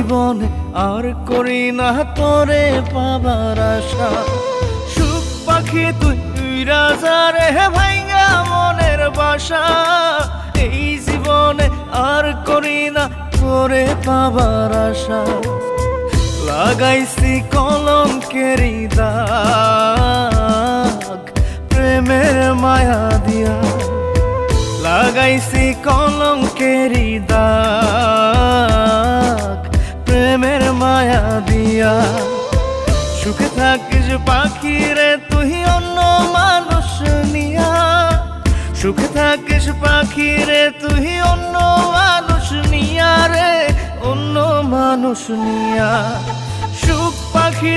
জীবনে আর করি না তোরে পাবার আশা। সুখ পাখি তুই রাজারে ভাইঙ্গা মনের বাসা, এই জীবনে আর করি না তোরে পাবার আশা। লাগাইছি কলঙ্কেরি দাগ প্রেমের মায়া দিয়া, লাগাইছি কলঙ্কেরি দাগ প্রেমের মায়া দিয়া। সুখে থাকিস পাখি রে তুই অন্য মানুষ নিয়া, সুখে থাকিস পাখি রে তুই অন্য মানুষ নিয়া রে, অন্য মানুষ নিয়া। সুখ পাখি